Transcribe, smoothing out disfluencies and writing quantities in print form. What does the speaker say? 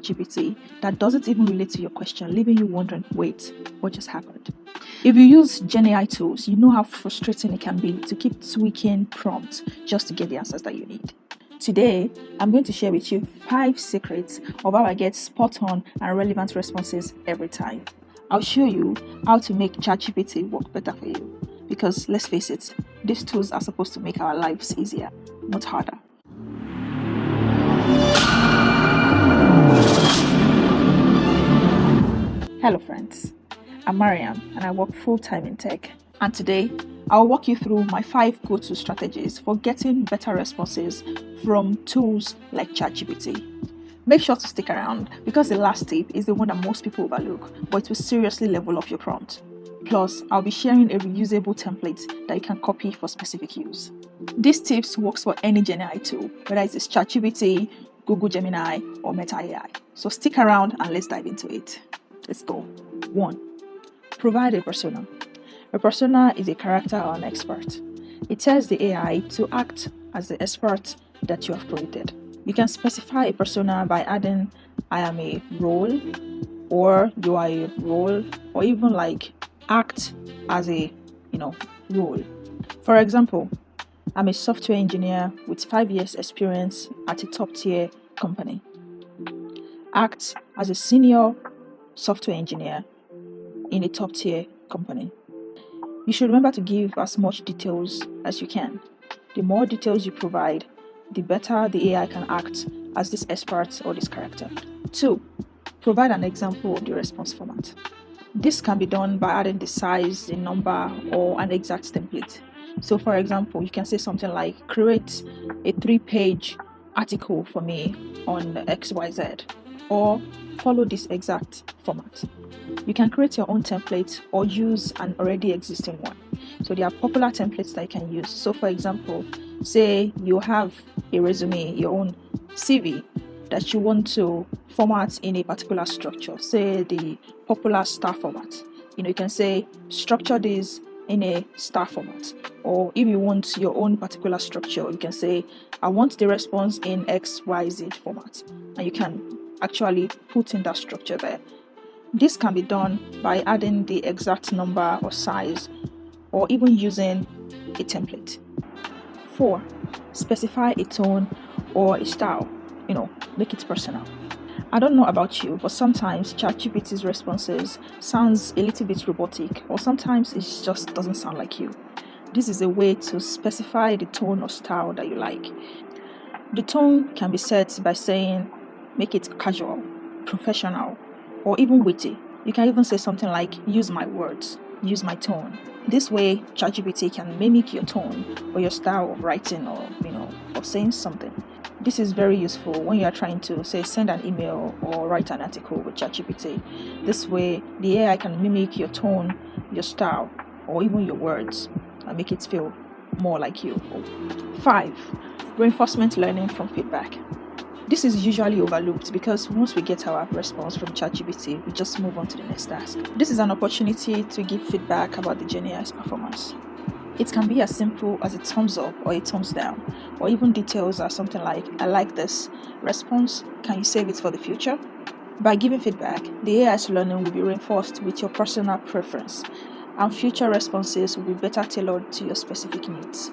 GPT that doesn't even relate to your question, leaving you wondering, wait, what just happened? If you use GenAI tools, you know how frustrating it can be to keep tweaking prompts just to get the answers that you need. Today, I'm going to share with you 5 secrets of how I get spot on and relevant responses every time. I'll show you how to make ChatGPT work better for you. Because let's face it, these tools are supposed to make our lives easier, not harder. Hello friends, I'm Mariam and I work full-time in tech. And today, I'll walk you through my 5 go-to strategies for getting better responses from tools like ChatGPT. Make sure to stick around because the last tip is the one that most people overlook, but it will seriously level up your prompt. Plus, I'll be sharing a reusable template that you can copy for specific use. These tips works for any GenAI tool, whether it is ChatGPT, Google Gemini, or Meta AI. So stick around and let's dive into it. Let's go. 1. Provide a persona. A persona is a character or an expert. It tells the AI to act as the expert that you have created. You can specify a persona by adding I am a role, or you are a role, or even like act as a role. For example, I'm a software engineer with 5 years experience at a top tier company. Act as a senior software engineer in a top tier company. You should remember to give as much details as you can. The more details you provide, the better the AI can act as this expert or this character. 2. Provide an example of the response format. This can be done by adding the size, the number, or an exact template. So for example, you can say something like, create a 3-page article for me on XYZ, or follow this exact format. You can create your own template or use an already existing one. So there are popular templates that you can use. So for example, say you have a resume, your own CV that you want to format in a particular structure, say the popular star format. You can say structure this in a star format. Or if you want your own particular structure, you can say I want the response in XYZ format. And you can actually put in that structure there. This can be done by adding the exact number or size, or even using a template. 4. Specify a tone or a style. Make it personal. I don't know about you, but sometimes ChatGPT's responses sounds a little bit robotic, or sometimes it just doesn't sound like you. This is a way to specify the tone or style that you like. The tone can be set by saying, make it casual, professional, or even witty. You can even say something like, use my words, use my tone. This way, ChatGPT can mimic your tone or your style of writing or, of saying something. This is very useful when you are trying to, say, send an email or write an article with ChatGPT. This way, the AI can mimic your tone, your style, or even your words and make it feel more like you. 5. Reinforcement learning from feedback. This is usually overlooked because once we get our response from ChatGPT, we just move on to the next task. This is an opportunity to give feedback about the GenAI's performance. It can be as simple as a thumbs up or a thumbs down, or even details are something like, I like this response, can you save it for the future? By giving feedback, the AI's learning will be reinforced with your personal preference, and future responses will be better tailored to your specific needs.